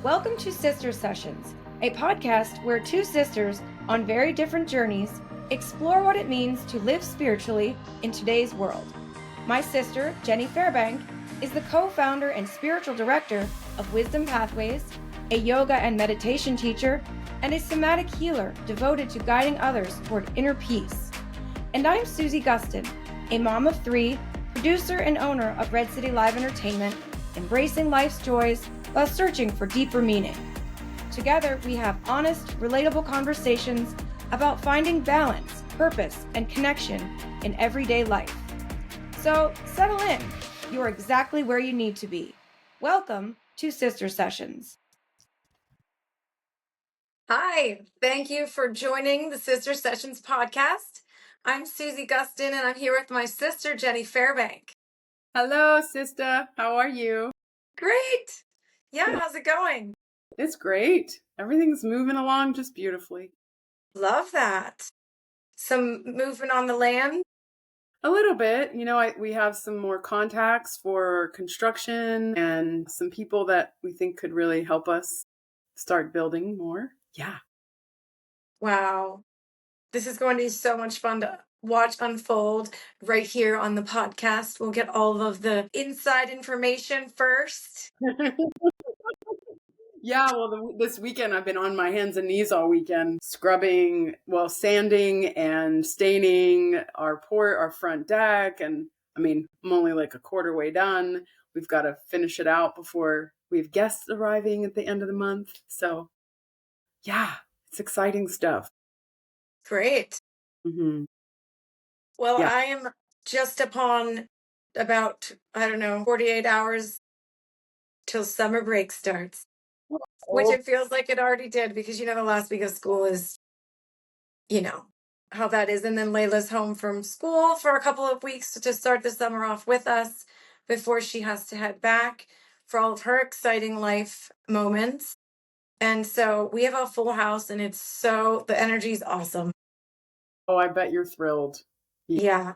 Welcome to Sister Sessions, a podcast where two sisters on very different journeys explore what it means to live spiritually in today's world. My sister, Jenny Fairbank, is the co-founder and spiritual director of Wisdom Pathways, a yoga and meditation teacher, and a somatic healer devoted to guiding others toward inner peace. And I'm Susie Gustin, a mom of three, producer and owner of Red City Live Entertainment, embracing life's joys while searching for deeper meaning. Together, we have honest, relatable conversations about finding balance, purpose, and connection in everyday life. So, settle in. You are exactly where you need to be. Welcome to Sister Sessions. Hi, thank you for joining the Sister Sessions podcast. I'm Susie Gustin, and I'm here with my sister, Jenny Fairbank. Hello, sister. How are you? Great. Yeah, how's it going? It's great. Everything's moving along just beautifully. Love that. Some movement on the land? A little bit. We have some more contacts for construction and some people that we think could really help us start building more. Yeah. Wow. This is going to be so much fun to watch unfold right here on the podcast. We'll get all of the inside information first. Yeah, well, this weekend I've been on my hands and knees all weekend, scrubbing, sanding and staining our front deck. And I'm only like a quarter way done. We've got to finish it out before we have guests arriving at the end of the month. So yeah, it's exciting stuff. Great. Mm-hmm. Well, Yeah. I am just upon about, 48 hours till summer break starts, which it feels like it already did because, the last week of school is, how that is. And then Layla's home from school for a couple of weeks to start the summer off with us before she has to head back for all of her exciting life moments. And so we have a full house and the energy is awesome. Oh, I bet you're thrilled. Yeah,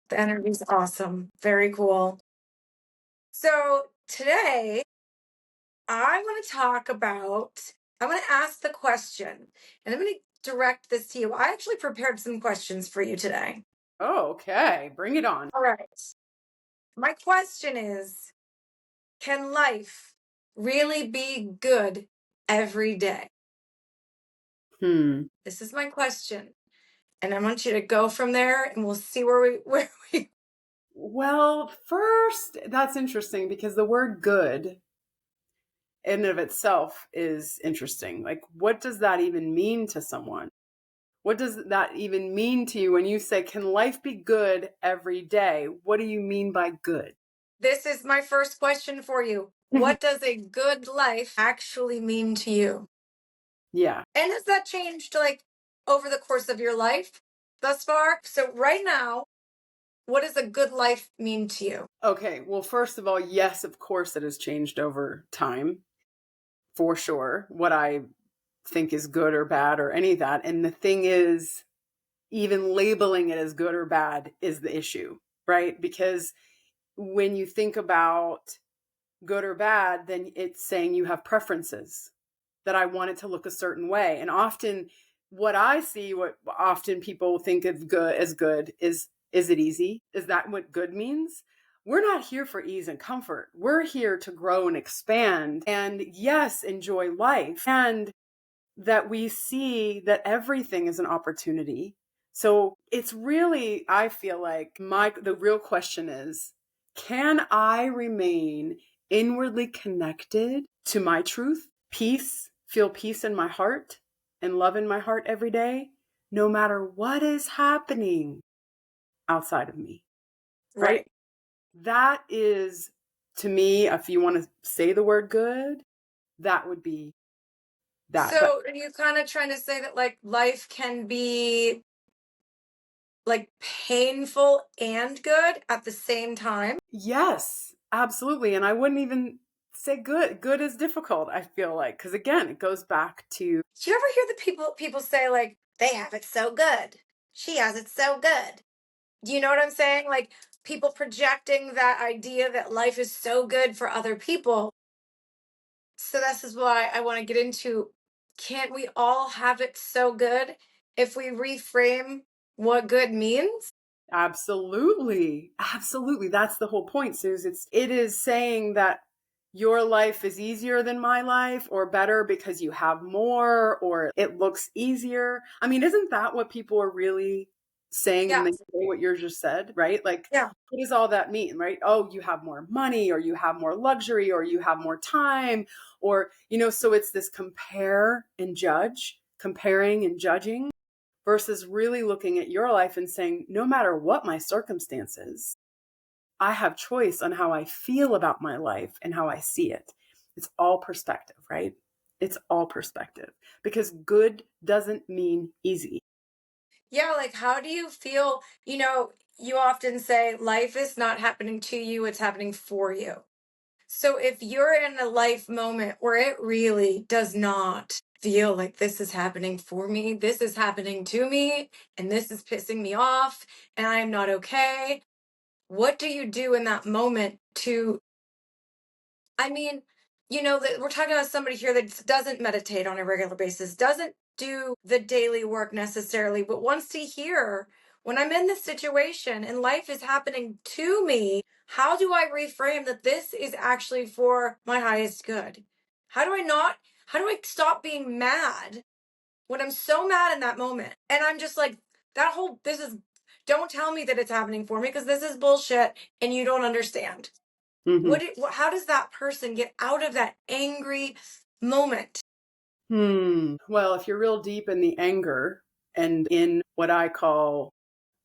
the energy is awesome. Very cool. So today I want to ask the question, and I'm going to direct this to you. I actually prepared some questions for you today. Oh, okay. Bring it on. All right. My question is, can life really be good every day? This is my question. And I want you to go from there and we'll see where we Well, first, that's interesting because the word good in and of itself is interesting. Like, what does that even mean to someone? What does that even mean to you when you say, can life be good every day? What do you mean by good? This is my first question for you. What does a good life actually mean to you? Yeah. And has that changed over the course of your life thus far? So right now, what does a good life mean to you? Okay. Well, first of all, yes, of course it has changed over time, for sure, what I think is good or bad or any of that. And the thing is, even labeling it as good or bad is the issue, right? Because when you think about good or bad, then it's saying you have preferences, that I want it to look a certain way. And often what often people think of good is it easy? Is that what good means? We're not here for ease and comfort. We're here to grow and expand and, yes, enjoy life. And that we see that everything is an opportunity. So it's really, I feel like the real question is, can I remain inwardly connected to my truth, feel peace in my heart and love in my heart every day, no matter what is happening outside of me? Right? That is, to me, if you want to say the word good, that would be that. So are you kind of trying to say that life can be painful and good at the same time? Yes, absolutely. And I wouldn't even say good. Good is difficult, I feel like, because again, it goes back to. Do you ever hear the people say they have it so good? She has it so good. Do you know what I'm saying? People projecting that idea that life is so good for other people. So this is why I want to get into, can't we all have it so good if we reframe what good means? Absolutely. Absolutely. That's the whole point, Suze. It is saying that your life is easier than my life or better because you have more or it looks easier. I mean, isn't that what people are really saying when Yeah. they say what you just said, right? Like, Yeah. what does all that mean, right? Oh, you have more money or you have more luxury or you have more time or, so it's this compare and judge, comparing and judging versus really looking at your life and saying, no matter what my circumstances, I have choice on how I feel about my life and how I see it. It's all perspective, right? It's all perspective because good doesn't mean easy. Yeah. Like, how do you feel? You often say life is not happening to you, it's happening for you. So if you're in a life moment where it really does not feel like this is happening for me, this is happening to me, and this is pissing me off, and I'm not okay, what do you do in that moment to, I mean, that we're talking about somebody here that doesn't meditate on a regular basis, doesn't do the daily work necessarily, but wants to hear, when I'm in this situation and life is happening to me, how do I reframe that this is actually for my highest good? How do I stop being mad when I'm so mad in that moment? And I'm just like, don't tell me that it's happening for me because this is bullshit and you don't understand. Mm-hmm. How does that person get out of that angry moment? Well, if you're real deep in the anger and in what I call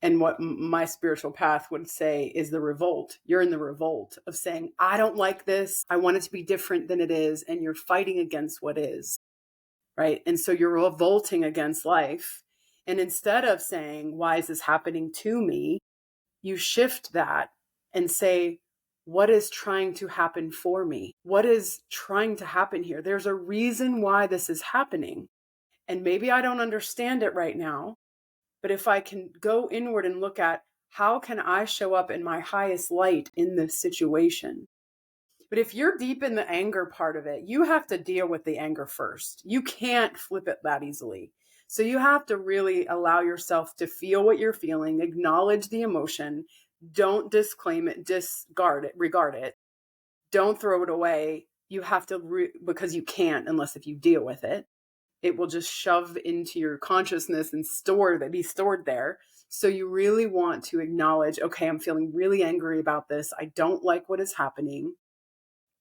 and what my spiritual path would say is the revolt, you're in the revolt of saying, I don't like this. I want it to be different than it is. And you're fighting against what is. Right. And so you're revolting against life. And instead of saying, why is this happening to me? You shift that and say, what is trying to happen for me? What is trying to happen here? There's a reason why this is happening. And maybe I don't understand it right now, but if I can go inward and look at how can I show up in my highest light in this situation? But if you're deep in the anger part of it, you have to deal with the anger first. You can't flip it that easily. So you have to really allow yourself to feel what you're feeling, acknowledge the emotion, don't disclaim it, discard it, regard it. Don't throw it away. You have to, because you can't unless if you deal with it. It will just shove into your consciousness and be stored there. So you really want to acknowledge, okay, I'm feeling really angry about this. I don't like what is happening.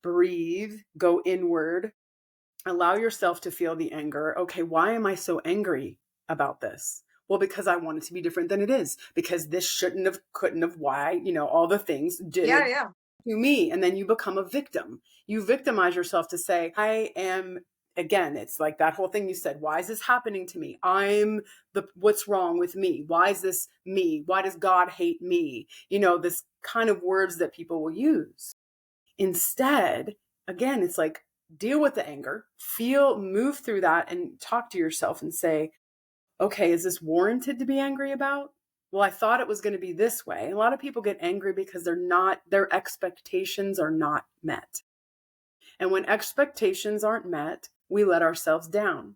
Breathe, go inward, allow yourself to feel the anger. Okay, why am I so angry about this? Well, because I want it to be different than it is, because this shouldn't have, couldn't have, why, all the things did Yeah, it yeah. to me. And then you become a victim. You victimize yourself to say, again, it's like that whole thing you said, why is this happening to me? What's wrong with me? Why is this me? Why does God hate me? This kind of words that people will use. Instead, again, it's like deal with the anger, move through that and talk to yourself and say, okay, is this warranted to be angry about? Well, I thought it was going to be this way. A lot of people get angry because their expectations are not met. And when expectations aren't met, we let ourselves down.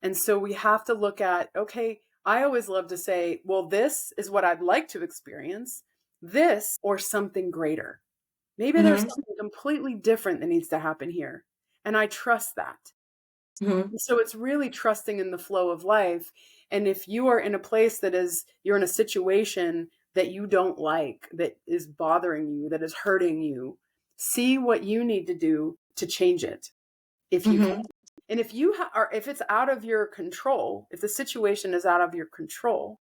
And so we have to look at, okay, I always love to say, well, this is what I'd like to experience, this or something greater. Maybe there's Mm-hmm. something completely different that needs to happen here. And I trust that. Mm-hmm. So it's really trusting in the flow of life. And if you are in a place you're in a situation that you don't like, that is bothering you, that is hurting you, see what you need to do to change it if you can. Mm-hmm. And if it's out of your control, if the situation is out of your control,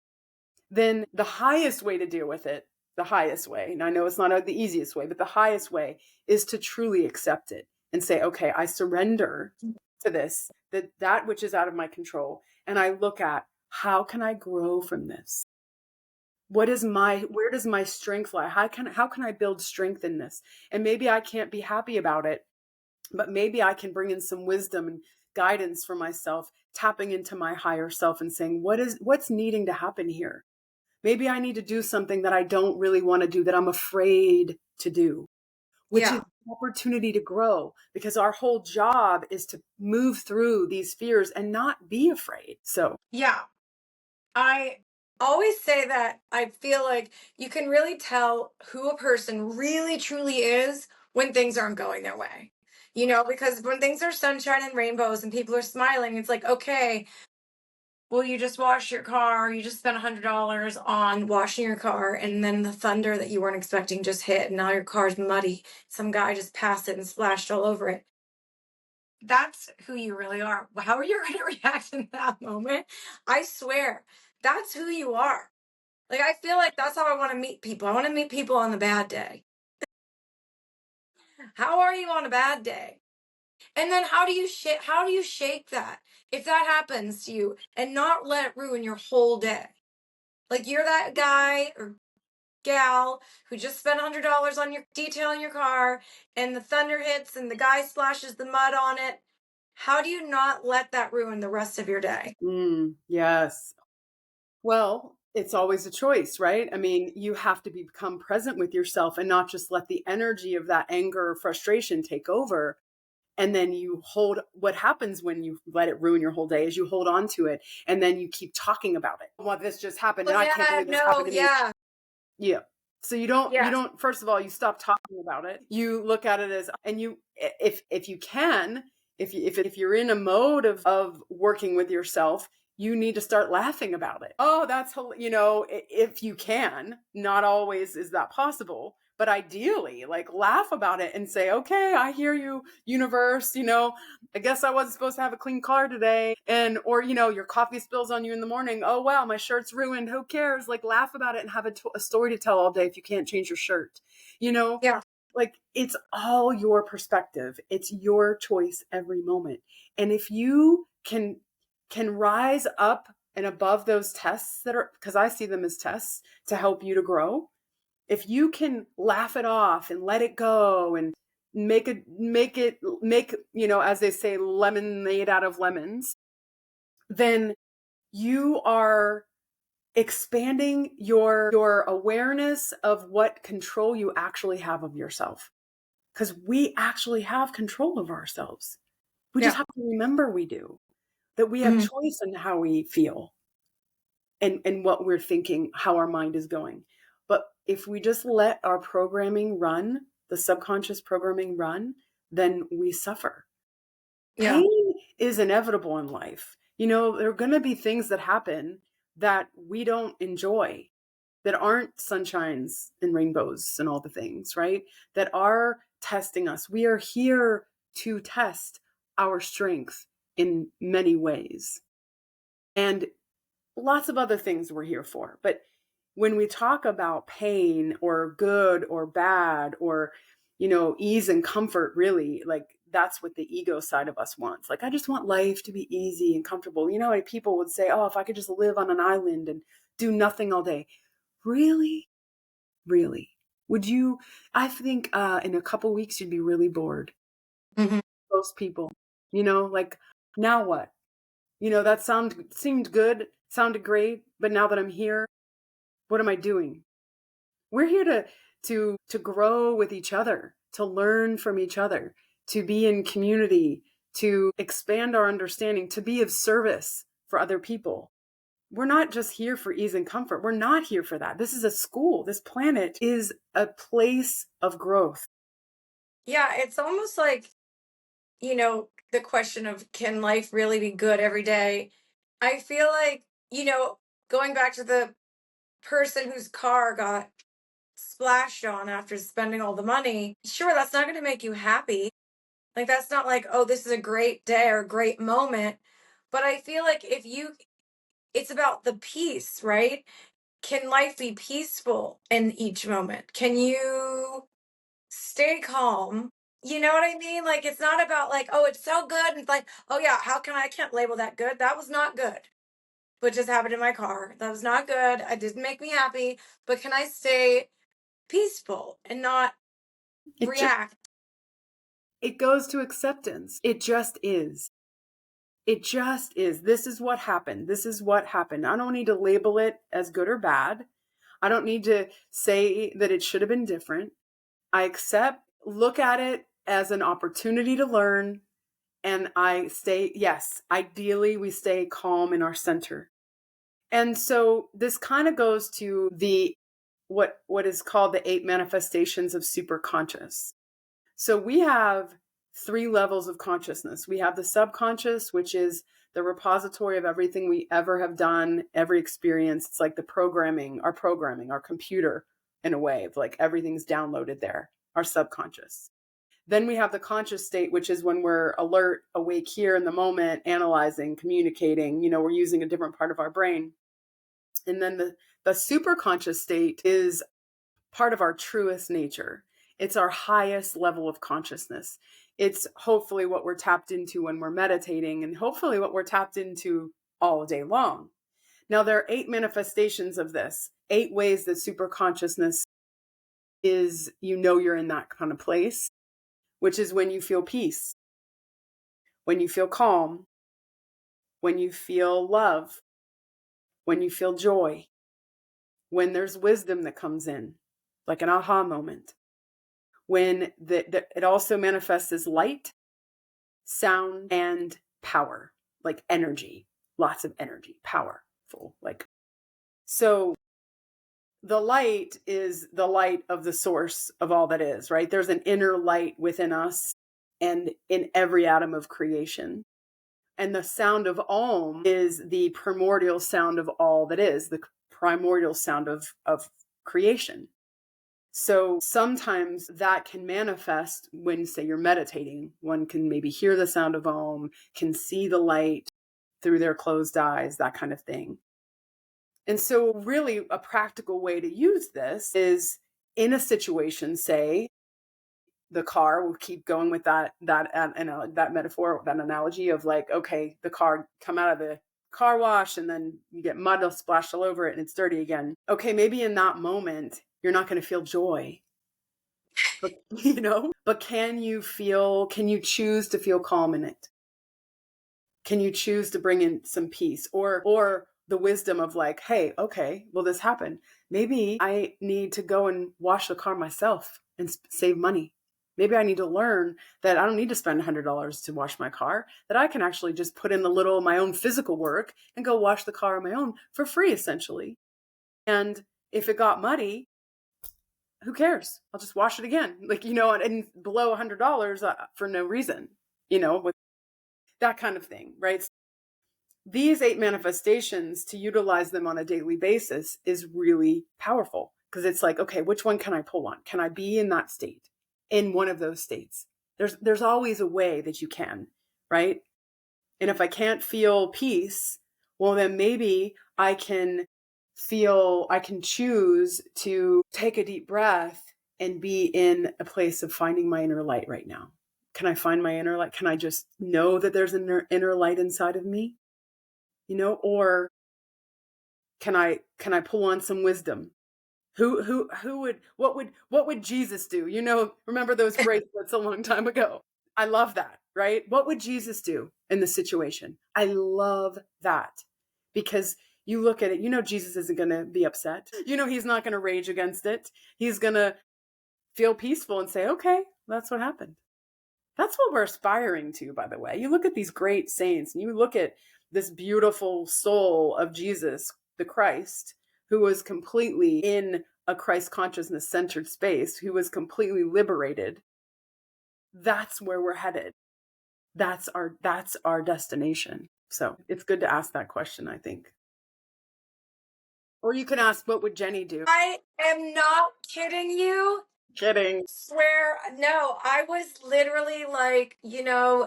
then the highest way to deal with it, the highest way, and I know it's not the easiest way, but the highest way is to truly accept it and say, okay, I surrender to this, that which is out of my control. And I look at how can I grow from this? Where does my strength lie? How can I build strength in this? And maybe I can't be happy about it, but maybe I can bring in some wisdom and guidance for myself, tapping into my higher self and saying, what's needing to happen here? Maybe I need to do something that I don't really want to do, that I'm afraid to do, which is Yeah. opportunity to grow, because our whole job is to move through these fears and not be afraid. So, Yeah. I always say that I feel like you can really tell who a person really truly is when things aren't going their way. Because when things are sunshine and rainbows and people are smiling, it's like, okay, well, you just washed your car, you just spent $100 on washing your car, and then the thunder that you weren't expecting just hit, and now your car's muddy. Some guy just passed it and splashed all over it. That's who you really are. How are you going to react in that moment? I swear, that's who you are. Like, I feel like that's how I want to meet people. I want to meet people on the bad day. How are you on a bad day? And then how do you shake that if that happens to you and not let it ruin your whole day? Like, you're that guy or gal who just spent $100 on your detailing your car, and the thunder hits and the guy splashes the mud on it. How do you not let that ruin the rest of your day? yes. Well, it's always a choice, right? I mean, you have to become present with yourself and not just let the energy of that anger or frustration take over. And then you hold, what happens when you let it ruin your whole day is you hold on to it, and then you keep talking about it. Well, this just happened, and I can't believe this happened to me. Yeah. So you don't, first of all, you stop talking about it. You look at it as, and you, if you can, if you're in a mode of working with yourself, you need to start laughing about it. Oh, that's, if you can. Not always is that possible, but ideally, like, laugh about it and say, okay, I hear you, universe, I guess I wasn't supposed to have a clean car today. Or your coffee spills on you in the morning. Oh, wow, my shirt's ruined. Who cares? Like, laugh about it and have a story to tell all day if you can't change your shirt, Yeah. like, it's all your perspective. It's your choice every moment. And if you can rise up and above those tests that are, because I see them as tests to help you to grow. If you can laugh it off and let it go and make, as they say, lemonade out of lemons, then you are expanding your awareness of what control you actually have of yourself. Because we actually have control of ourselves. We just have to remember we do, that we have choice in how we feel and what we're thinking, how our mind is going. But if we just let our programming run, the subconscious programming run, then we suffer. Yeah. Pain is inevitable in life. There are going to be things that happen that we don't enjoy, that aren't sunshines and rainbows and all the things, right? That are testing us. We are here to test our strength in many ways. And lots of other things we're here for. But when we talk about pain or good or bad or, ease and comfort, really, like, that's what the ego side of us wants. Like, I just want life to be easy and comfortable. Like, people would say, oh, if I could just live on an island and do nothing all day. Really? Really? Would you? I think in a couple weeks, you'd be really bored. Most people, like, now what? That seemed good, sounded great, but now that I'm here, what am I doing? We're here to grow with each other, to learn from each other, to be in community, to expand our understanding, to be of service for other people. We're not just here for ease and comfort. We're not here for that. This is a school. This planet is a place of growth. Yeah, it's almost like, the question of, can life really be good every day? I feel like, going back to the person whose car got splashed on after spending all the money, sure, that's not going to make you happy. Like, that's not like, oh, this is a great day or a great moment. But I feel like it's about the peace, right? Can life be peaceful in each moment? Can you stay calm? You know what I mean? Like, it's not about like, oh, it's so good. And it's like, oh yeah, I can't label that good. That was not good. What just happened in my car? That was not good. It didn't make me happy. But can I stay peaceful and not react? It goes to acceptance. It just is. It just is. This is what happened. This is what happened. I don't need to label it as good or bad. I don't need to say that it should have been different. I accept look at it as an opportunity to learn. And ideally we stay calm in our center. And so this kind of goes to what is called the 8 manifestations of superconscious. So we have 3 levels of consciousness. We have the subconscious, which is the repository of everything we ever have done, every experience. It's like our computer, in a way of like everything's downloaded there, our subconscious. Then we have the conscious state, which is when we're alert, awake here in the moment, analyzing, communicating, we're using a different part of our brain. And then the superconscious state is part of our truest nature. It's our highest level of consciousness. It's hopefully what we're tapped into when we're meditating, and hopefully what we're tapped into all day long. Now, there are 8 manifestations of this, 8 ways that superconsciousness is, you're in that kind of place, which is when you feel peace, when you feel calm, when you feel love, when you feel joy, when there's wisdom that comes in, like an aha moment, when it also manifests as light, sound, and power, like energy, lots of energy, powerful. So the light is the light of the source of all that is, right? There's an inner light within us and in every atom of creation. And the sound of Om is the primordial sound of all that is, the primordial sound of creation. So sometimes that can manifest when, say, you're meditating. One can maybe hear the sound of Om, can see the light through their closed eyes, that kind of thing. And so really a practical way to use this is in a situation, say, the car, we'll keep going with that metaphor, that analogy of like, okay, the car come out of the car wash and then you get mud splashed all over it and it's dirty again. Okay, maybe in that moment, you're not going to feel joy, but but can you choose to feel calm in it? Can you choose to bring in some peace or the wisdom of like, hey, okay, well, this happened. Maybe I need to go and wash the car myself and save money. Maybe I need to learn that I don't need to spend $100 to wash my car, that I can actually just put in a little of my own physical work and go wash the car on my own for free, essentially. And if it got muddy, who cares? I'll just wash it again. And below $100 for no reason, with that kind of thing, right? These 8 manifestations, to utilize them on a daily basis is really powerful because it's like, okay, which one can I pull on? Can I be in that state, in one of those states? There's always a way that you can, right? And if I can't feel peace, well, then maybe I can choose to take a deep breath and be in a place of finding my inner light right now. Can I find my inner light? Can I just know that there's an inner light inside of me? Or can I pull on some wisdom? What would Jesus do? Remember those bracelets a long time ago? I love that, right? What would Jesus do in the situation? I love that because you look at it, Jesus isn't going to be upset. He's not going to rage against it. He's going to feel peaceful and say, okay, that's what happened. That's what we're aspiring to, by the way. You look at these great saints and you look at this beautiful soul of Jesus, the Christ, who was completely in a Christ consciousness centered space, who was completely liberated. That's where we're headed. That's our destination. So it's good to ask that question, I think. Or you can ask, what would Jenny do? I am not kidding you. Kidding. Swear, no, I was literally like,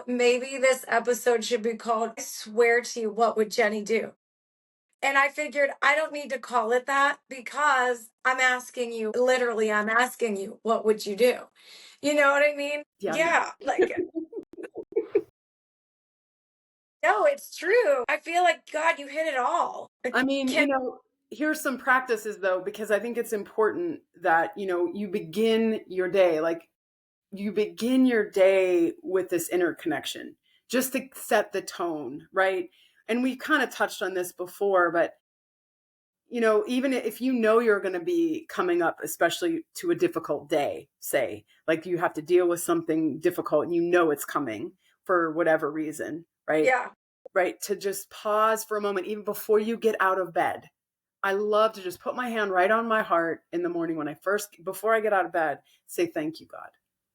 maybe this episode should be called I Swear to You, What Would Jenny Do? And I figured I don't need to call it that because I'm asking you, what would you do? You know what I mean? Yeah. No, it's true. I feel like, God, you hit it all. I mean, here's some practices though, because I think it's important that, you begin your day, with this inner connection, just to set the tone, right? And we kind of touched on this before, but even if you're going to be coming up, especially to a difficult day, say, like you have to deal with something difficult and it's coming for whatever reason, right? Yeah. Right. To just pause for a moment, even before you get out of bed. I love to just put my hand right on my heart in the morning before I get out of bed, say, thank you, God.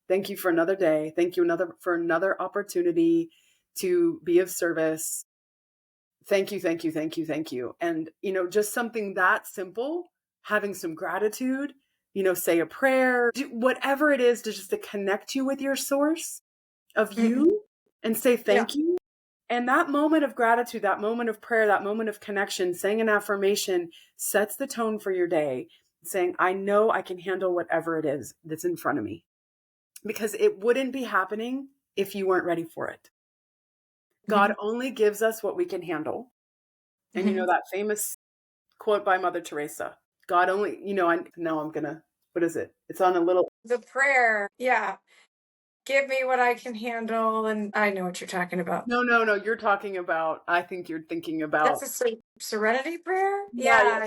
Thank you for another day. Thank you for another opportunity to be of service. Thank you, thank you, thank you, thank you. And, just something that simple, having some gratitude, say a prayer, do whatever it is to connect you with your source of Hmm. you and say Yeah. thank you. And that moment of gratitude, that moment of prayer, that moment of connection, saying an affirmation sets the tone for your day, saying, I know I can handle whatever it is that's in front of me, because it wouldn't be happening if you weren't ready for it. God only gives us what we can handle. And that famous quote by Mother Teresa, God only, what is it? It's on a little. The prayer. Yeah. Give me what I can handle. And I know what you're talking about. No, I think you're thinking That's about. a serenity prayer. Yeah. Yeah.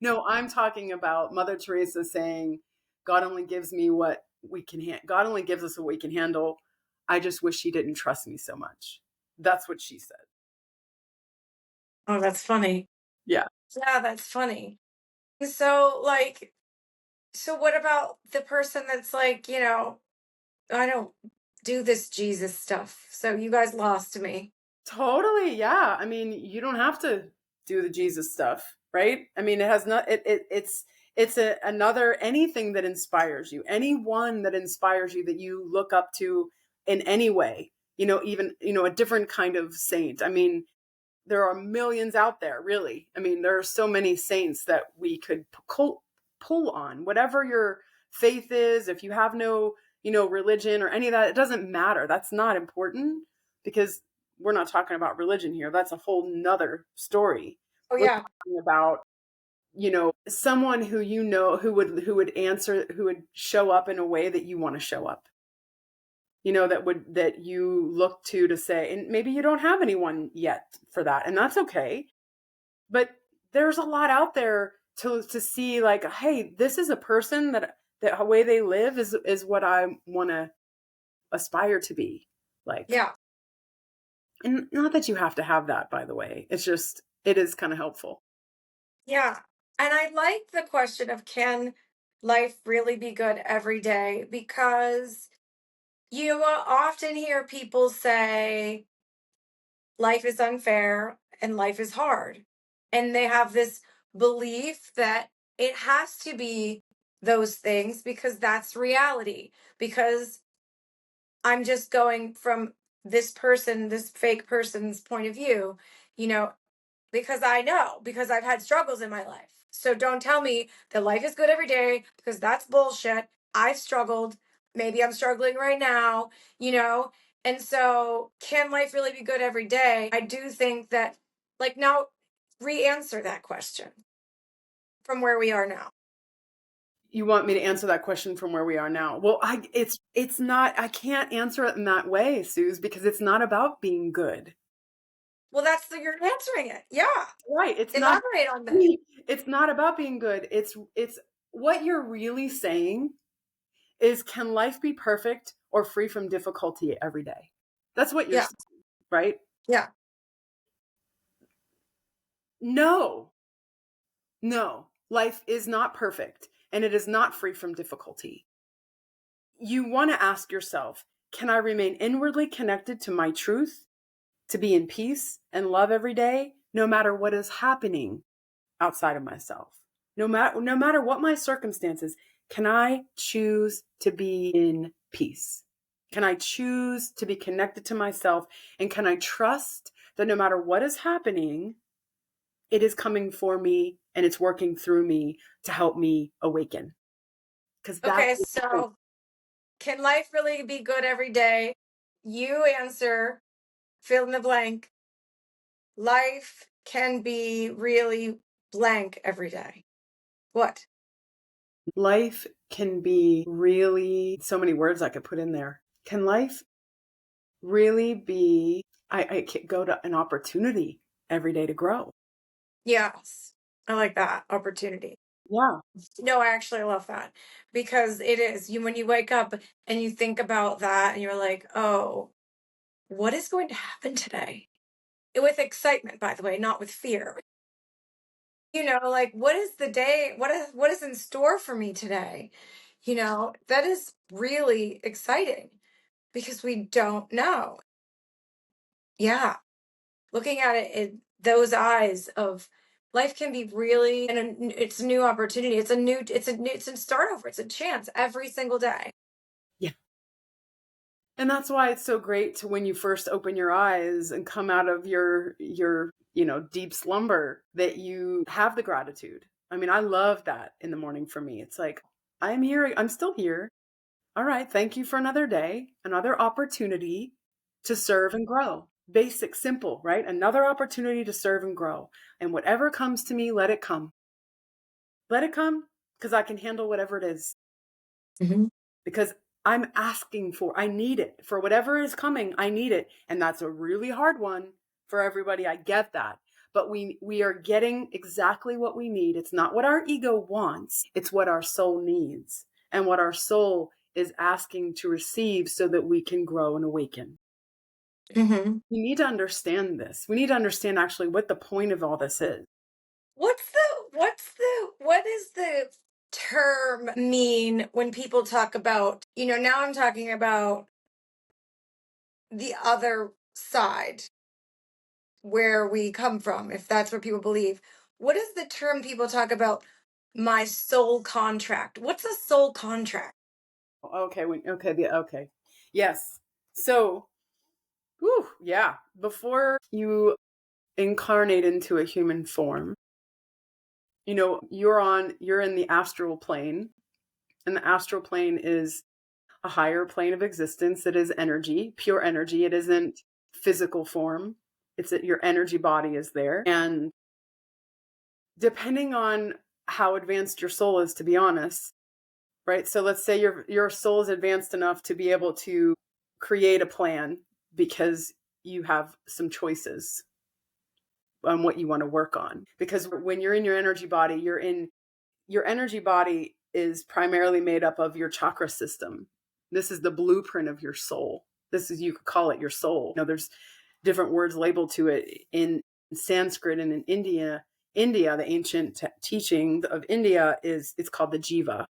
No, I'm talking about Mother Teresa saying, God only gives me what we can God only gives us what we can handle. I just wish he didn't trust me so much. That's what she said. Oh, that's funny. Yeah. Yeah, that's funny. So, so what about the person that's like, I don't do this Jesus stuff. So you guys lost me. Totally. Yeah. I mean, you don't have to do the Jesus stuff, right? I mean, it has not, another, anything that inspires you, anyone that inspires you that you look up to in any way, even, a different kind of saint. I mean, there are millions out there, really. I mean, there are so many saints that we could pull on, whatever your faith is. If you have no, religion or any of that, it doesn't matter. That's not important, because we're not talking about religion here. That's a whole nother story. Oh, We're yeah. talking about, someone who, who would show up in a way that you want to show up, that you look to say, and maybe you don't have anyone yet for that, and that's okay. But there's a lot out there to see, like, hey, this is a person that the way they live is what I want to aspire to be like. Yeah. And not that you have to have that, by the way. It's just, it is kind of helpful. Yeah. And I like the question of, can life really be good every day? Because you often hear people say life is unfair and life is hard. And they have this belief that it has to be those things because that's reality. Because I'm just going from this person, this fake person's point of view, you know, because I know, because I've had struggles in my life. So don't tell me that life is good every day, because that's bullshit. I've struggled. Maybe I'm struggling right now, you know? And so, can life really be good every day? I do think that, like, now re answer that question from where we are now. You want me to answer that question from where we are now? Well, it's not, I can't answer it in that way, Suze, because it's not about being good. Well, you're answering it. Yeah. Right. It's not, Elaborate on that. it's not about being good. It's what you're really saying is, can life be perfect or free from difficulty every day? That's what you're Yeah. saying, right? Yeah. No, life is not perfect and it is not free from difficulty. You want to ask yourself, can I remain inwardly connected to my truth, to be in peace and love every day, no matter what is happening outside of myself? No matter what my circumstances, can I choose to be in peace? Can I choose to be connected to myself? And can I trust that no matter what is happening, it is coming for me and it's working through me to help me awaken? Because that's Okay. So, can life really be good every day? You answer, fill in the blank. Life can be really blank every day. What? life can be really, so many words I could put in there. Can life really be, I could go to an opportunity every day to grow? Yes. I like that opportunity. Yeah. No, I actually love that because it is you when you wake up and you think about that and you're like, oh, what is going to happen today? With excitement, by the way, not with fear. Like what is the day? What is in store for me today? That is really exciting because we don't know. Yeah. Looking at it in those eyes of life can be really and it's a new opportunity. It's a start over. It's a chance every single day. Yeah. And that's why it's so great to when you first open your eyes and come out of your deep slumber that you have the gratitude. I mean, I love that in the morning for me. It's like, I'm here. I'm still here. All right. Thank you for another day, another opportunity to serve and grow. Basic, simple, right? Another opportunity to serve and grow. And whatever comes to me, let it come. Let it come because I can handle whatever it is. Mhm. Because I need it for whatever is coming. I need it. And that's a really hard one for everybody. I get that. But we are getting exactly what we need. It's not what our ego wants. It's what our soul needs and what our soul is asking to receive so that we can grow and awaken. Mhm. We need to understand this. We need to understand actually what the point of all this is. What is the term mean when people talk about, now I'm talking about the other side where we come from, if that's what people believe. What is the term people talk about? My soul contract. What's a soul contract? Okay. Yes. So, yeah. Before you incarnate into a human form, you're in the astral plane, and the astral plane is a higher plane of existence. It is energy, pure energy. It isn't physical form. It's that your energy body is there. And depending on how advanced your soul is, to be honest, right? So let's say your soul is advanced enough to be able to create a plan because you have some choices on what you want to work on. Because when you're in your energy body, your energy body is primarily made up of your chakra system. This is the blueprint of your soul. You could call it your soul. There's different words labeled to it in Sanskrit and in India, the ancient teaching of India it's called the jiva.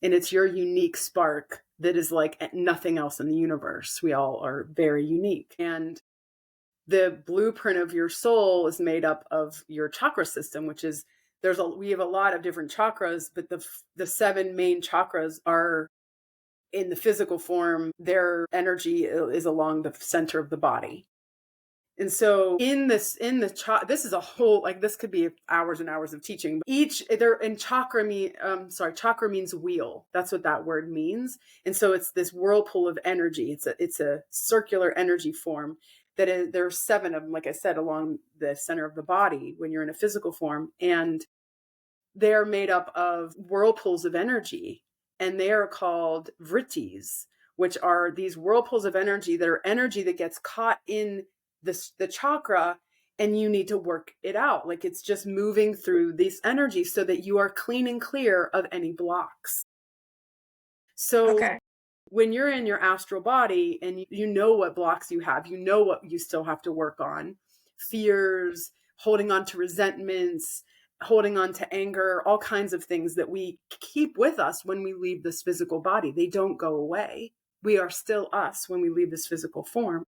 And it's your unique spark that is like nothing else in the universe. We all are very unique. And the blueprint of your soul is made up of your chakra system, which is we have a lot of different chakras, but the 7 main chakras are in the physical form. Their energy is along the center of the body. And so this is a whole, like, this could be hours and hours of teaching. Chakra means wheel. That's what that word means. And so it's this whirlpool of energy. It's a circular energy form there's 7 of them, like I said, along the center of the body when you're in a physical form. And they're made up of whirlpools of energy. And they are called vrittis, which are these whirlpools of energy that gets caught in the chakra, and you need to work it out. Like, it's just moving through these energies so that you are clean and clear of any blocks. So Okay. when you're in your astral body and you know what blocks you have, you know what you still have to work on: fears, holding on to resentments, holding on to anger, all kinds of things that we keep with us when we leave this physical body. They don't go away. We are still us when we leave this physical form.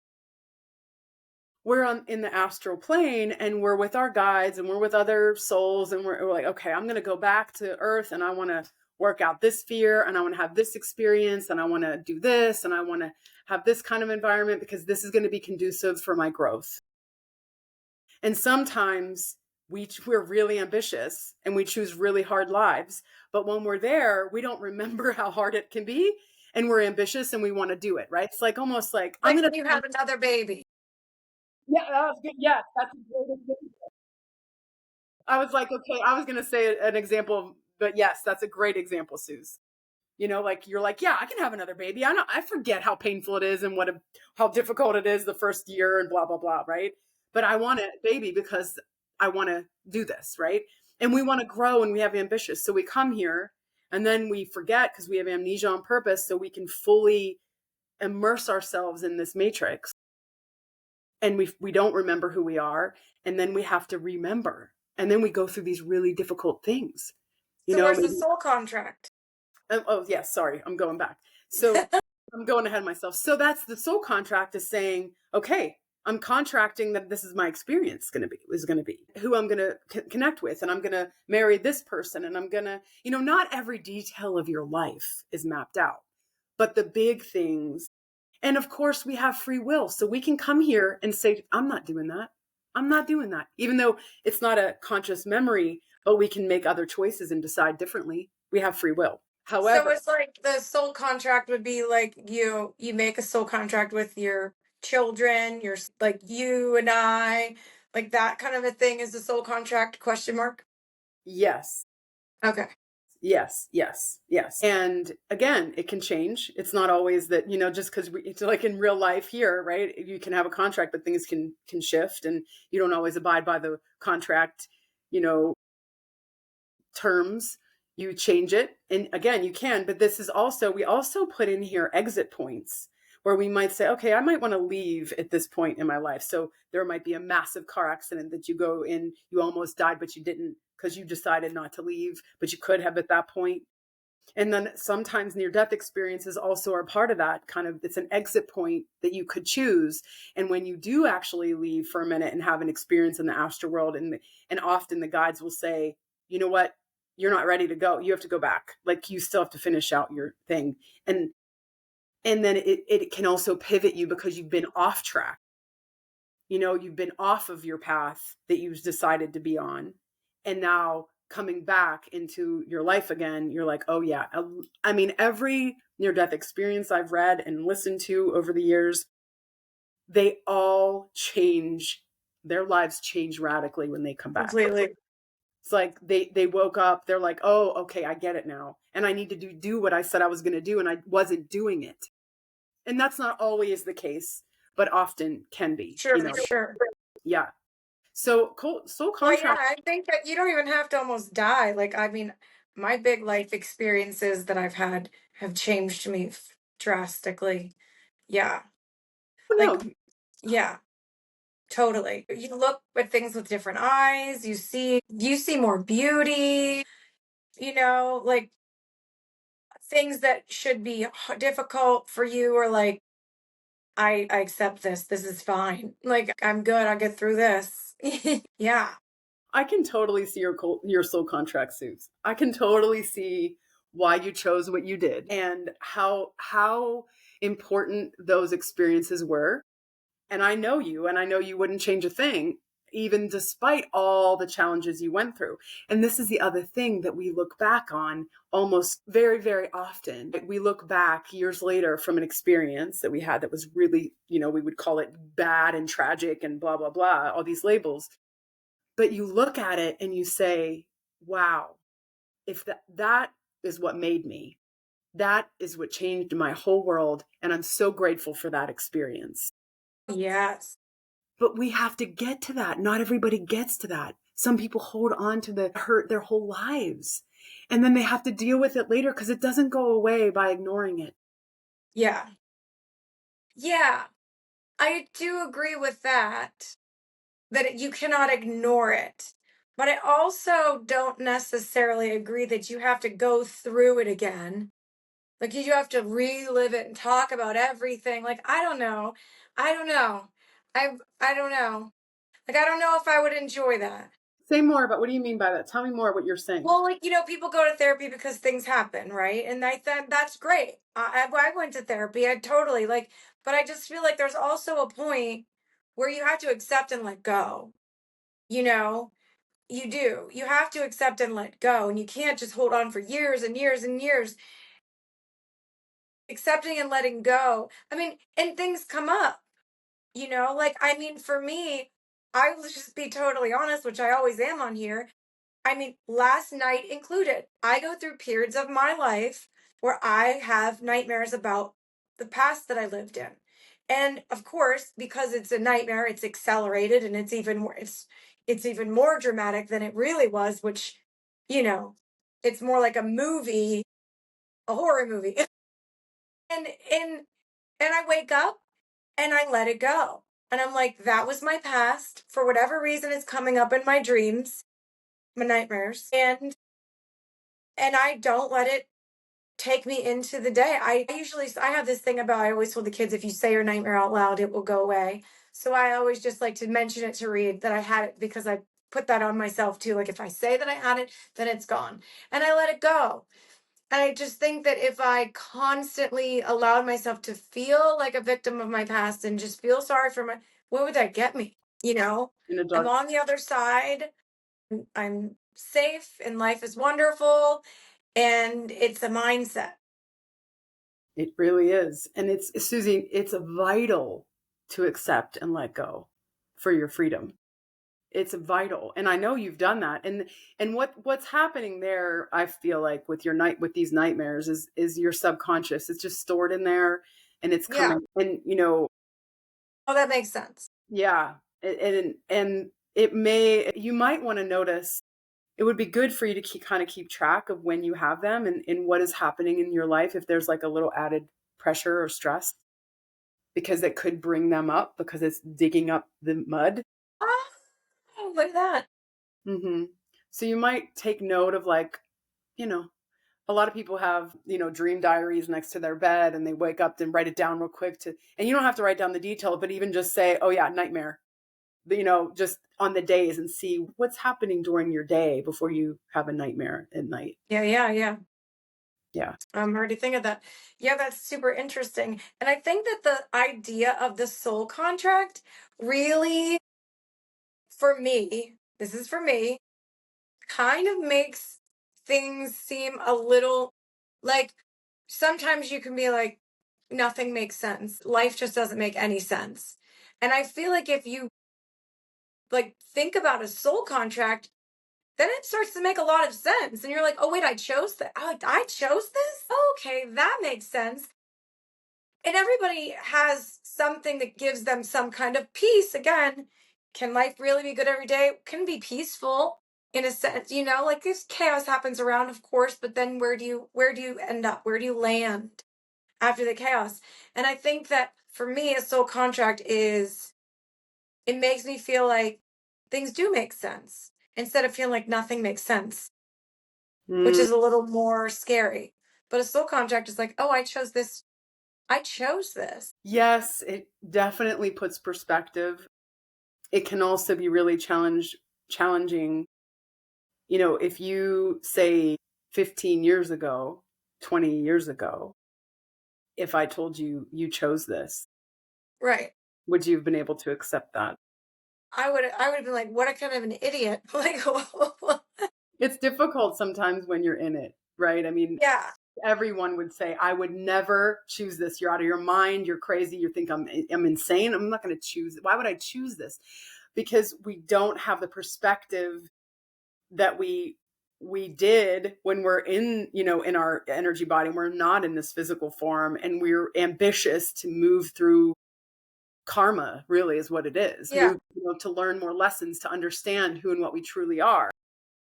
We're in the astral plane, and we're with our guides, and we're with other souls, and we're like, okay, I'm going to go back to Earth, and I want to work out this fear, and I want to have this experience, and I want to do this, and I want to have this kind of environment because this is going to be conducive for my growth. And sometimes we're really ambitious and we choose really hard lives, but when we're there, we don't remember how hard it can be, and we're ambitious and we want to do it, right? It's like almost like Like when you have another baby. Yeah, that was good. Yes, that's a great example. I was like, okay, I was going to say an example, but yes, that's a great example, Suze. Like, you're like, yeah, I can have another baby. I forget how painful it is and how difficult it is the first year and blah, blah, blah, right? But I want a baby because I want to do this, right? And we want to grow and we have ambitious. So we come here and then we forget because we have amnesia on purpose so we can fully immerse ourselves in this matrix. And we don't remember who we are. And then we have to remember. And then we go through these really difficult things. So where's the soul contract? Oh, yes, sorry, I'm going back. So I'm going ahead of myself. So that's the soul contract is saying, okay, I'm contracting that this is my experience is going to be who I'm going to connect with. And I'm going to marry this person. And I'm going to, not every detail of your life is mapped out, but the big things. And of course we have free will. So we can come here and say, I'm not doing that. I'm not doing that. Even though it's not a conscious memory, but we can make other choices and decide differently. We have free will. However, so it's like the soul contract would be like you make a soul contract with your children, your like you and I, like that kind of a thing is the soul contract question mark? yes. Okay. Yes. And again, it can change. It's not always that, just because it's like in real life here, right? You can have a contract, but things can shift and you don't always abide by the contract, terms. You change it. And again, you can, but we also put in here exit points where we might say, okay, I might want to leave at this point in my life. So there might be a massive car accident that you go in, you almost died, but you didn't because you decided not to leave, but you could have at that point. And then sometimes near-death experiences also are part of that kind of, it's an exit point that you could choose. And when you do actually leave for a minute and have an experience in the astral world, and often the guides will say, you know what, you're not ready to go. You have to go back. Like you still have to finish out your thing. And then it can also pivot you because you've been off track. You've been off of your path that you've decided to be on. And now coming back into your life again, you're like, oh yeah. I mean, every near-death experience I've read and listened to over the years, they all change. Their lives change radically when they come back. Completely. It's like they woke up, they're like, oh, okay, I get it now. And I need to do what I said I was going to do, and I wasn't doing it. And that's not always the case, but often can be. Sure. Sure. Yeah. So soul contract. Well, yeah, I think that you don't even have to almost die. Like, I mean, my big life experiences that I've had have changed me drastically. Yeah. No, Like, yeah, totally. You look at things with different eyes. You see more beauty, like things that should be difficult for you or like, I accept this. This is fine. Like, I'm good. I'll get through this. Yeah. I can totally see your soul contract, Suze. I can totally see why you chose what you did and how important those experiences were. And I know you, and I know you wouldn't change a thing, even despite all the challenges you went through. And this is the other thing that we look back on almost very, very often. We look back years later from an experience that we had that was really, we would call it bad and tragic and blah, blah, blah, all these labels. But you look at it and you say, wow, if that is what made me, that is what changed my whole world. And I'm so grateful for that experience. Yes. But we have to get to that. Not everybody gets to that. Some people hold on to the hurt their whole lives. And then they have to deal with it later because it doesn't go away by ignoring it. Yeah. Yeah. I do agree with that you cannot ignore it. But I also don't necessarily agree that you have to go through it again. Like you have to relive it and talk about everything. Like, I don't know. I don't know. I don't know. Like, I don't know if I would enjoy that. Say more, but what do you mean by that? Tell me more what you're saying. Well, like, people go to therapy because things happen, right? And I thought that's great. I went to therapy. I totally but I just feel like there's also a point where you have to accept and let go. You do. You have to accept and let go. And you can't just hold on for years and years and years. Accepting and letting go. I mean, and things come up, I mean, for me, I will just be totally honest, which I always am on here. I mean, last night included. I go through periods of my life where I have nightmares about the past that I lived in. And of course, because it's a nightmare, it's accelerated and it's even more dramatic than it really was, which, you know, it's more like a movie, a horror movie. and and and I wake up and I let it go. And I'm like, that was my past. For whatever reason, it's coming up in my dreams, my nightmares. And I don't let it take me into the day. I have this thing about, I always told the kids, if you say your nightmare out loud, it will go away. So I always just like to mention it to Reed that I had it, because I put that on myself too. Like if I say that I had it, then it's gone. And I let it go. And I just think that if I constantly allowed myself to feel like a victim of my past and just feel sorry for what would that get me? You know, In a I'm dark, on the other side. I'm safe and life is wonderful. And it's a mindset. it really is. And it's, Susie, it's vital to accept and let go for your freedom. It's vital. And I know you've done that. And what's happening there, I feel like with with these nightmares is your subconscious. It's just stored in there and it's Yeah. coming. And you know, Oh, that makes sense. yeah. And you might want to notice, it would be good for you to kind of keep track of when you have them and what is happening in your life, if there's like a little added pressure or stress, because it could bring them up because it's digging up the mud. Oh, look at that. Hmm. So you might take note of, like, you know, a lot of people have, dream diaries next to their bed and they wake up and write it down real quick and you don't have to write down the detail, but even just say, oh yeah, nightmare, just on the days, and see what's happening during your day before you have a nightmare at night. Yeah, yeah, yeah. Yeah. I'm already thinking of that. Yeah, that's super interesting. And I think that the idea of the soul contract really, for me, this is for me, kind of makes things seem a little like sometimes you can be like, nothing makes sense. Life just doesn't make any sense. And I feel like if you like think about a soul contract, then it starts to make a lot of sense. And you're like, oh, wait, I chose that. Oh, I chose this? Okay, that makes sense. And everybody has something that gives them some kind of peace. Again, can life really be good every day? Can be peaceful in a sense, like this chaos happens around, of course, but then where do you end up? Where do you land after the chaos? And I think that for me, a soul contract it makes me feel like things do make sense instead of feeling like nothing makes sense, which Mm, is a little more scary. But a soul contract is like, oh, I chose this. I chose this. yes, it definitely puts perspective. It can also be really challenging. If you say 15 years ago, 20 years ago, if I told you you chose this, Right. would you have been able to accept that? I would have been like, what a kind of an idiot. Like, It's difficult sometimes when you're in it, right? I mean, yeah. everyone would say, I would never choose this. You're out of your mind. You're crazy. You think I'm insane. I'm not going to choose. Why would I choose this? Because we don't have the perspective that we did when we're in our energy body, and we're not in this physical form, and we're ambitious to move through karma, really is what it is. Yeah. Move, to learn more lessons, to understand who and what we truly are.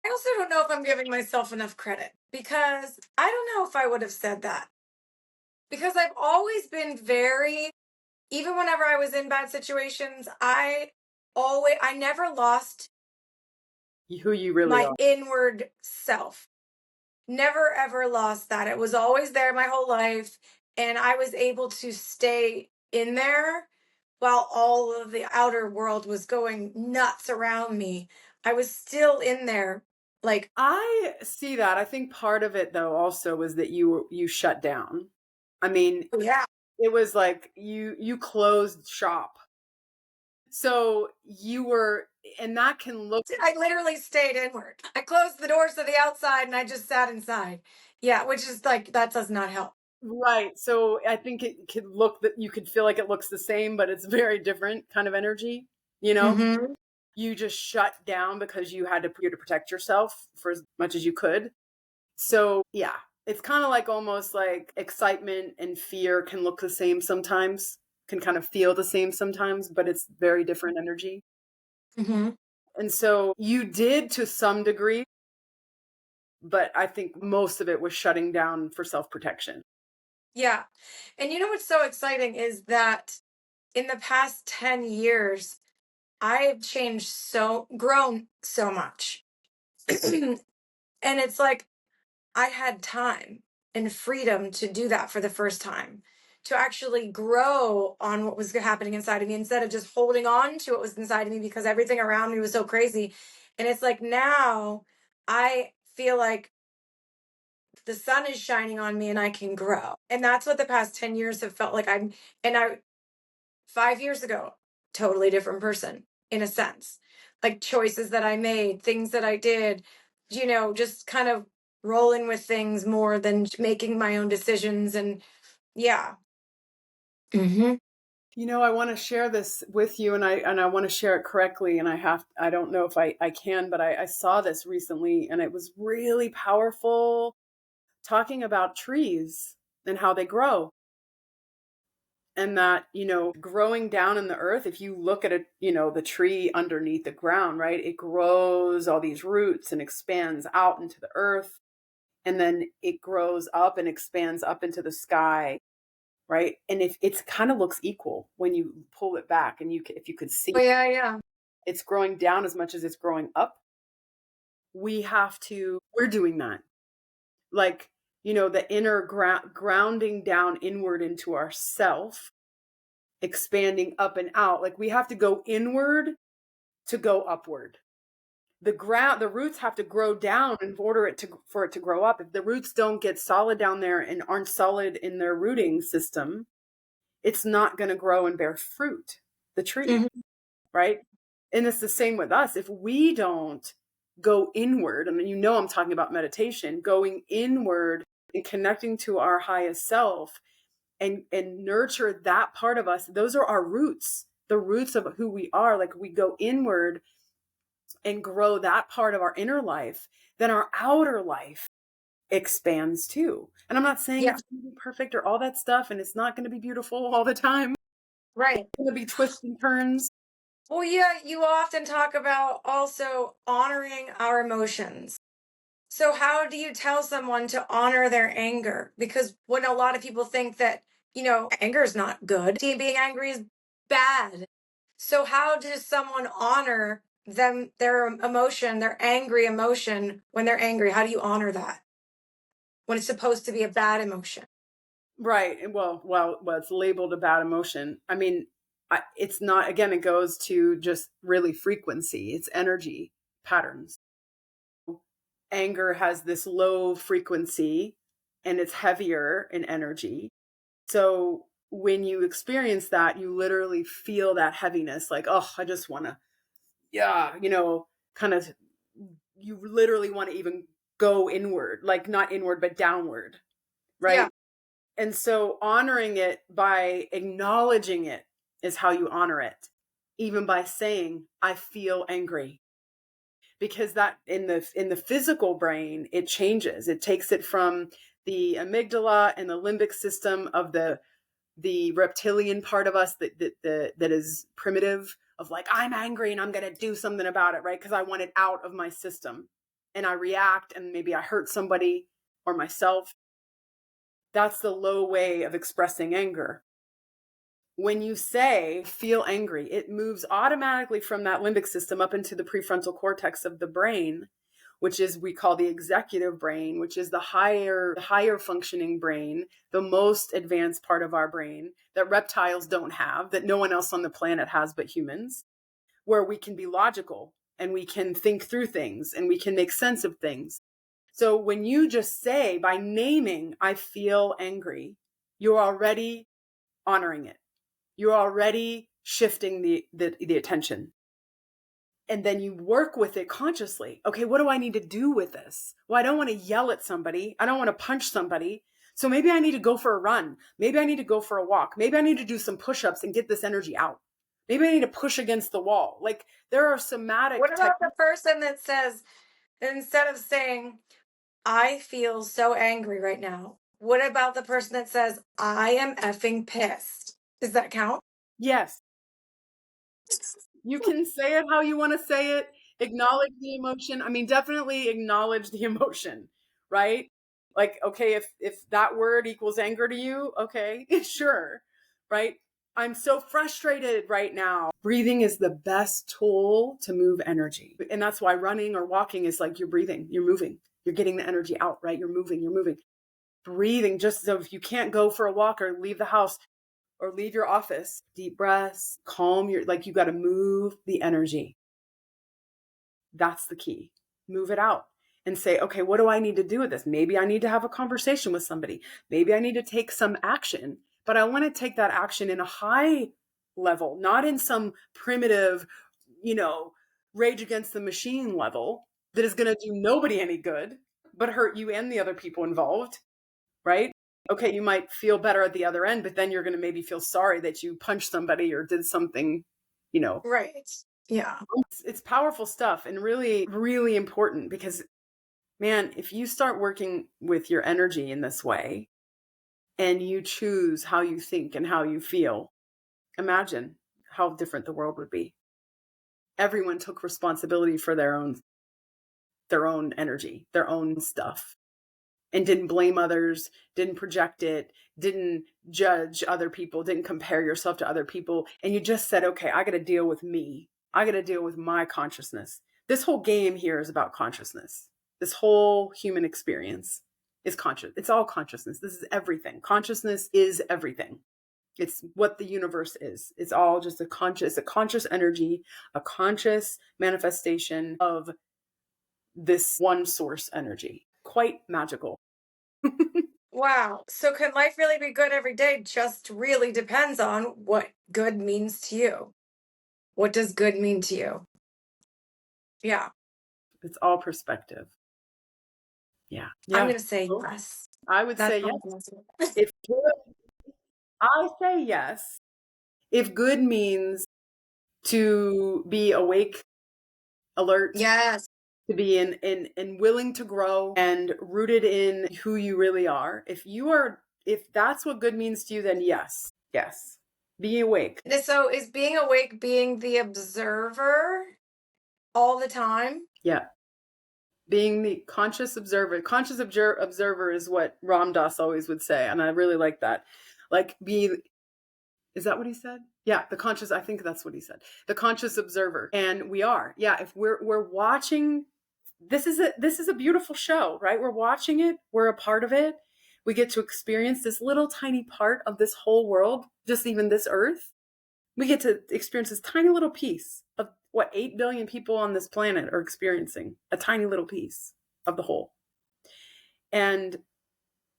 I also don't know if I'm giving myself enough credit because I don't know if I would have said that. Because I've always been even whenever I was in bad situations, I never lost Who you really my are. inward self. Never ever lost that. It was always there my whole life. And I was able to stay in there while all of the outer world was going nuts around me. I was still in there. Like, I see that. I think part of it, though, also was that you shut down. I mean, yeah, it was like you closed shop. So you were, and that can look I literally stayed inward. I closed the doors to the outside and I just sat inside. Yeah, which is like, that does not help. right. So I think it could look that you could feel like it looks the same, but it's very different kind of energy. Mm-hmm. You just shut down because you had to protect yourself for as much as you could. So yeah, it's kind of like almost like excitement and fear can look the same sometimes. can kind of feel the same sometimes, but it's very different energy. Mm-hmm. And so you did to some degree, but I think most of it was shutting down for self-protection. Yeah. And you know what's so exciting is that in the past 10 years, I've grown so much. And it's like I had time and freedom to do that for the first time, to actually grow on what was happening inside of me instead of just holding on to what was inside of me because everything around me was so crazy. And it's like now I feel like the sun is shining on me and I can grow. And that's what the past 10 years have felt like. And I, 5 years ago, totally different person in a sense. Like choices that I made, things that I did, just kind of rolling with things more than making my own decisions. And yeah. Mm-hmm. I want to share this with you, and I want to share it correctly. And I don't know if I can, but I saw this recently and it was really powerful, talking about trees and how they grow. And that, growing down in the earth, if you look at the tree underneath the ground, right, it grows all these roots and expands out into the earth. And then it grows up and expands up into the sky, right? And if it's kind of looks equal when you pull it back, and if you could see Oh, yeah. it's growing down as much as it's growing up. We're doing that. Like, the inner grounding down inward into ourself, expanding up and out. Like we have to go inward to go upward. The roots have to grow down in order for it to grow up. If the roots don't get solid down there and aren't solid in their rooting system, it's not going to grow and bear fruit, the tree, Mm-hmm. right? And it's the same with us. If we don't go inward, I'm talking about meditation, going inward and connecting to our highest self and nurture that part of us. Those are our roots, the roots of who we are. Like we go inward and grow that part of our inner life, then our outer life expands too. And I'm not saying it's going to be perfect or all that stuff, and it's not going to be beautiful all the time. Right. It's going to be twists and turns. Well, yeah, you often talk about also honoring our emotions. So, how do you tell someone to honor their anger? Because when a lot of people think that, anger is not good, being angry is bad. So, how does someone honor their emotion, their angry emotion when they're angry? How do you honor that when it's supposed to be a bad emotion? Right. And well, it's labeled a bad emotion. It's not, again, it goes to just really frequency. It's energy patterns. Anger has this low frequency and it's heavier in energy. So when you experience that, you literally feel that heaviness, like, oh, I just want to, yeah, kind of, you literally want to even go inward, like not inward, but downward. Right. Yeah. And so honoring it by acknowledging it is how you honor it. Even by saying, I feel angry. Because that in the physical brain, it changes. It takes it from the amygdala and the limbic system of the reptilian part of us that is primitive, of like, I'm angry and I'm going to do something about it, right? Because I want it out of my system. And I react and maybe I hurt somebody or myself. That's the low way of expressing anger. When you say feel angry, it moves automatically from that limbic system up into the prefrontal cortex of the brain, which is we call the executive brain, which is the higher functioning brain, the most advanced part of our brain that reptiles don't have, that no one else on the planet has but humans, where we can be logical and we can think through things and we can make sense of things. So when you just say, by naming, I feel angry, you're already honoring it. You're already shifting the attention. And then you work with it consciously. Okay, what do I need to do with this? Well, I don't want to yell at somebody. I don't want to punch somebody. So maybe I need to go for a run. Maybe I need to go for a walk. Maybe I need to do some push-ups and get this energy out. Maybe I need to push against the wall. Like there are somatic What about the person that says, instead of saying, I feel so angry right now, what about the person that says, I am effing pissed? Does that count? Yes. You can say it how you want to say it. Acknowledge the emotion. I mean, definitely acknowledge the emotion, right? Like, okay, if that word equals anger to you, okay, sure, right? I'm so frustrated right now. Breathing is the best tool to move energy. And that's why running or walking is like you're breathing, you're moving, you're getting the energy out, right? You're moving, you're moving. Breathing, just so if you can't go for a walk or leave the house, or leave your office, deep breaths, calm your, like you got to move the energy. That's the key. Move it out and say, okay, what do I need to do with this? Maybe I need to have a conversation with somebody. Maybe I need to take some action, but I want to take that action in a high level, not in some primitive, rage against the machine level that is going to do nobody any good, but hurt you and the other people involved, right? Okay, you might feel better at the other end, but then you're going to maybe feel sorry that you punched somebody or did something, Right. Yeah. It's powerful stuff and really, really important because, man, if you start working with your energy in this way and you choose how you think and how you feel, imagine how different the world would be. Everyone took responsibility for their own energy, their own stuff, and didn't blame others, didn't project it, didn't judge other people, didn't compare yourself to other people. And you just said, okay, I got to deal with me. I got to deal with my consciousness. This whole game here is about consciousness. This whole human experience is conscious. It's all consciousness. This is everything. Consciousness is everything. It's what the universe is. It's all just a conscious energy, a conscious manifestation of this one source energy. Quite magical. Wow. So can life really be good every day? Just really depends on what good means to you. What does good mean to you? Yeah. It's all perspective. Yeah. I'm Yeah. going to say yes. I would That's say my yes. answer. If I say yes, if good means to be awake, alert, Yes. to be in willing to grow and rooted in who you really are. If that's what good means to you, then yes. Yes. Be awake. So is being awake being the observer all the time? Yeah. Being the conscious observer. Conscious observer is what Ram Dass always would say. And I really like that. Like is that what he said? Yeah, I think that's what he said. The conscious observer. And we are. Yeah, if we're watching, this is a beautiful show, right? We're watching it, we're a part of it. We get to experience this little tiny part of this whole world, just even this earth. We get to experience this tiny little piece of what 8 billion people on this planet are experiencing, a tiny little piece of the whole. And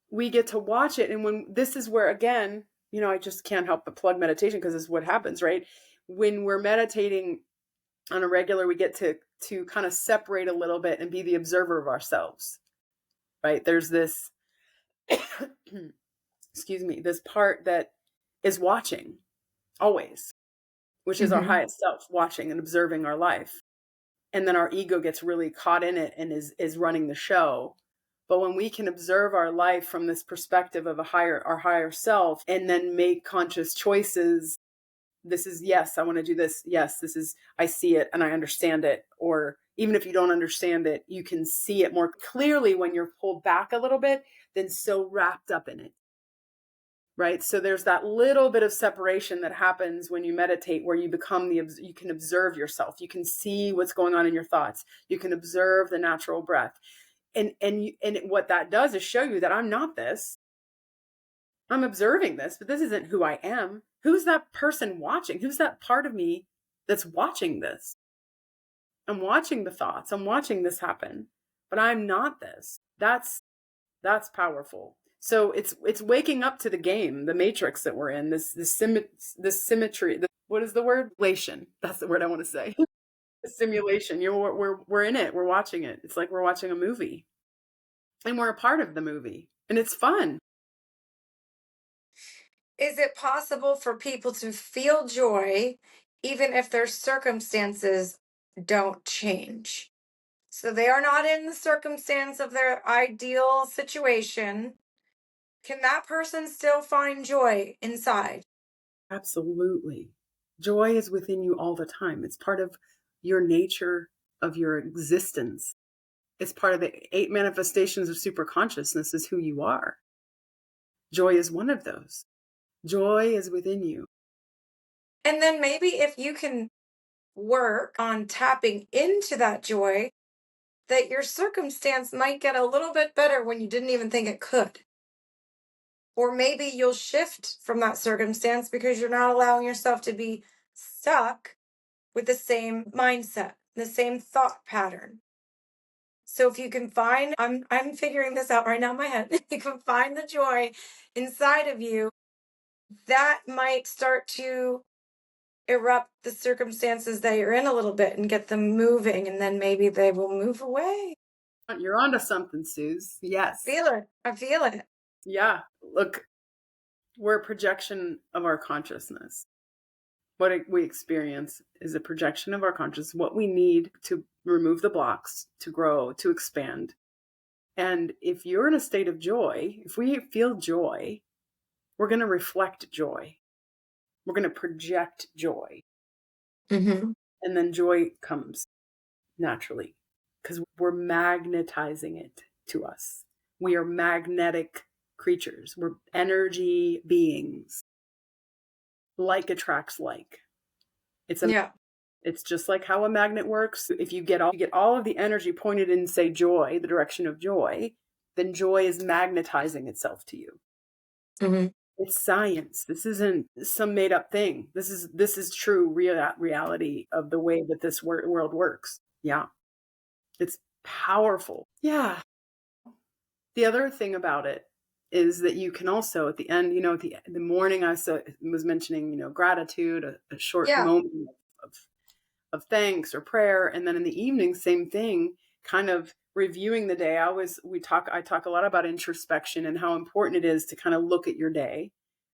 we get to watch it. And when this is where, again, I just can't help but plug meditation because this is what happens, right? When we're meditating on a regular, we get to kind of separate a little bit and be the observer of ourselves, right? There's this, excuse me, this part that is watching always, which is our highest self, watching and observing our life. And then our ego gets really caught in it and is running the show. But when we can observe our life from this perspective of our higher self and then make conscious choices, this is, yes, I want to do this. Yes, this is, I see it and I understand it. Or even if you don't understand it, you can see it more clearly when you're pulled back a little bit than so wrapped up in it. Right? So there's that little bit of separation that happens when you meditate where you you can observe yourself. You can see what's going on in your thoughts. You can observe the natural breath. And what that does is show you that I'm not this. I'm observing this, but this isn't who I am. Who's that person watching? Who's that part of me that's watching this? I'm watching the thoughts. I'm watching this happen, but I'm not this. That's powerful. So it's waking up to the game, the matrix that we're in, this symmetry. What is the word? Simulation. That's the word I want to say. The simulation. We're in it. We're watching it. It's like we're watching a movie. And we're a part of the movie. And it's fun. Is it possible for people to feel joy even if their circumstances don't change? So they are not in the circumstance of their ideal situation. Can that person still find joy inside? Absolutely. Joy is within you all the time. It's part of your nature, of your existence. It's part of the 8 manifestations of super consciousness is who you are. Joy is one of those. Joy is within you. And then maybe if you can work on tapping into that joy, that your circumstance might get a little bit better when you didn't even think it could. Or maybe you'll shift from that circumstance because you're not allowing yourself to be stuck with the same mindset, the same thought pattern. So if you can find, I'm figuring this out right now in my head. If you can find the joy inside of you, that might start to erupt the circumstances that you're in a little bit and get them moving, and then maybe they will move away. You're onto something, Suze. Yes. I feel it. Yeah. Look, we're a projection of our consciousness. What we experience is a projection of our consciousness, what we need to remove the blocks, to grow, to expand. And if you're in a state of joy, if we feel joy, we're going to reflect joy. We're going to project joy. Mm-hmm. And then joy comes naturally because we're magnetizing it to us. We are magnetic creatures. We're energy beings. Like attracts like. It's just like how a magnet works. If you get all of the energy pointed in, say, joy, the direction of joy, then joy is magnetizing itself to you. Mm-hmm. It's science. This isn't some made up thing. This is true reality of the way that this world works. Yeah. It's powerful. Yeah. The other thing about it is that you can also at the end, the morning I was mentioning, gratitude, a short moment of thanks or prayer. And then in the evening, same thing, kind of reviewing the day. I talk a lot about introspection and how important it is to kind of look at your day.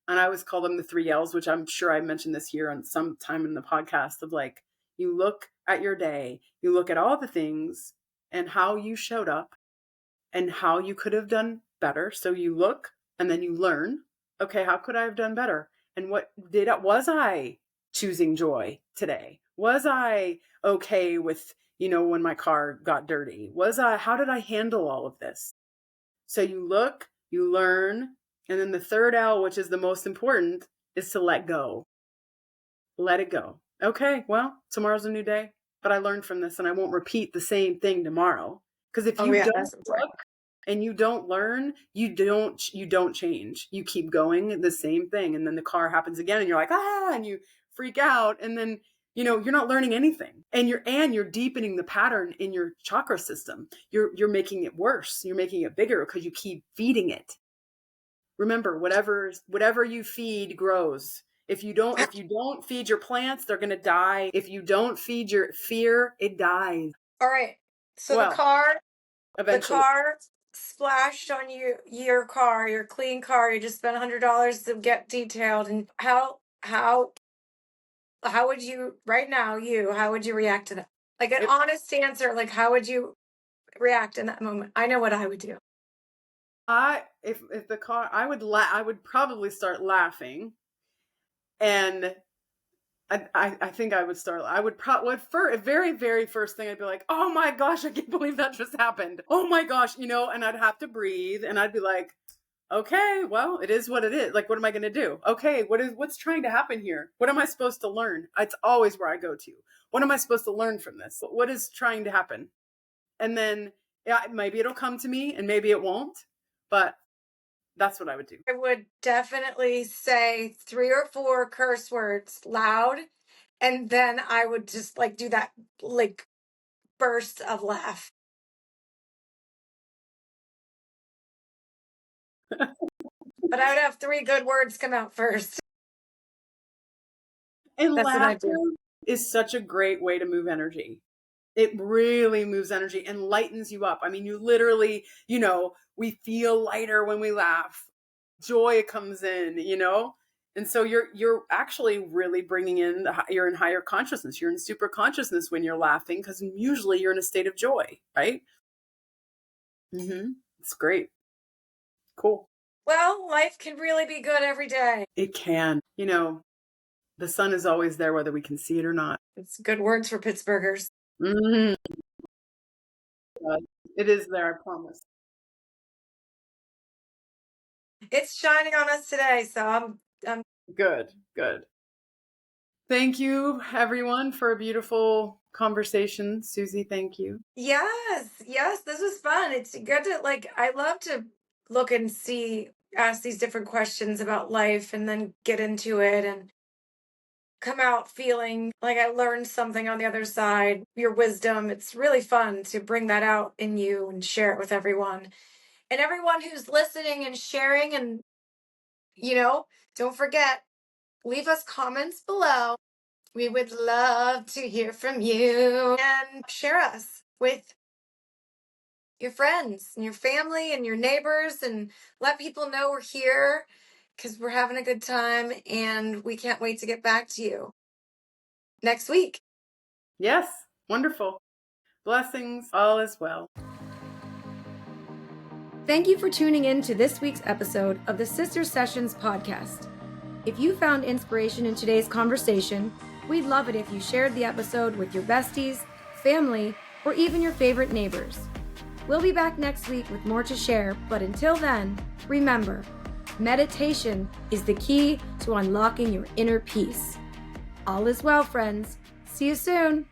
And I always call them the 3 L's, which I'm sure I mentioned this here on some time in the podcast of like, you look at your day, you look at all the things and how you showed up and how you could have done better. So you look and then you learn, okay, how could I have done better? And was I choosing joy today? Was I okay with, when my car got dirty? How did I handle all of this? So you look, you learn, and then the 3rd L, which is the most important, is to let go. Let it go. Okay, well, tomorrow's a new day, but I learned from this and I won't repeat the same thing tomorrow. Because if you don't look and you don't learn, you don't change. You keep going the same thing. And then the car happens again and you're like, and you freak out. And then, you're not learning anything. And you're deepening the pattern in your chakra system. You're making it worse. You're making it bigger because you keep feeding it. Remember, whatever you feed grows. If you don't feed your plants, they're going to die. If you don't feed your fear, it dies. All right. So the car splashed on your car, your clean car. You just spent $100 to get detailed. And how would you right now? How would you react to that? Like an honest answer. Like how would you react in that moment? I know what I would do. If the car, I would probably start laughing, and I think I would start. I would very, very first thing I'd be like, oh my gosh, I can't believe that just happened. Oh my gosh, and I'd have to breathe, and I'd be like, okay, well, it is what it is. Like, what am I going to do? Okay, what's trying to happen here? What am I supposed to learn? It's always where I go to. What am I supposed to learn from this? What is trying to happen? And then maybe it'll come to me, and maybe it won't. But that's what I would do. I would definitely say 3 or 4 curse words loud, and then I would just like do that like burst of laugh. But I would have 3 good words come out first. And laughter is such a great way to move energy. It really moves energy and lightens you up. I mean, you literally, we feel lighter when we laugh. Joy comes in, and so you're actually really bringing in you're in higher consciousness. You're in super consciousness when you're laughing because usually you're in a state of joy, right? It's great. Cool. Well, life can really be good every day. It can. The sun is always there, whether we can see it or not. It's good words for Pittsburghers. Mm-hmm. It is there, I promise. It's shining on us today, so I'm Good. Thank you, everyone, for a beautiful conversation. Susie, thank you. Yes, this was fun. It's good to I love to look and ask these different questions about life and then get into it and come out feeling like I learned something on the other side, your wisdom. It's really fun to bring that out in you and share it with everyone. And everyone who's listening and sharing, and don't forget, leave us comments below. We would love to hear from you, and share us with your friends and your family and your neighbors, and let people know we're here because we're having a good time and we can't wait to get back to you next week. Yes, wonderful. Blessings, all is well. Thank you for tuning in to this week's episode of the Sister Sessions podcast. If you found inspiration in today's conversation, we'd love it if you shared the episode with your besties, family, or even your favorite neighbors. We'll be back next week with more to share, but until then, remember, meditation is the key to unlocking your inner peace. All is well, friends. See you soon.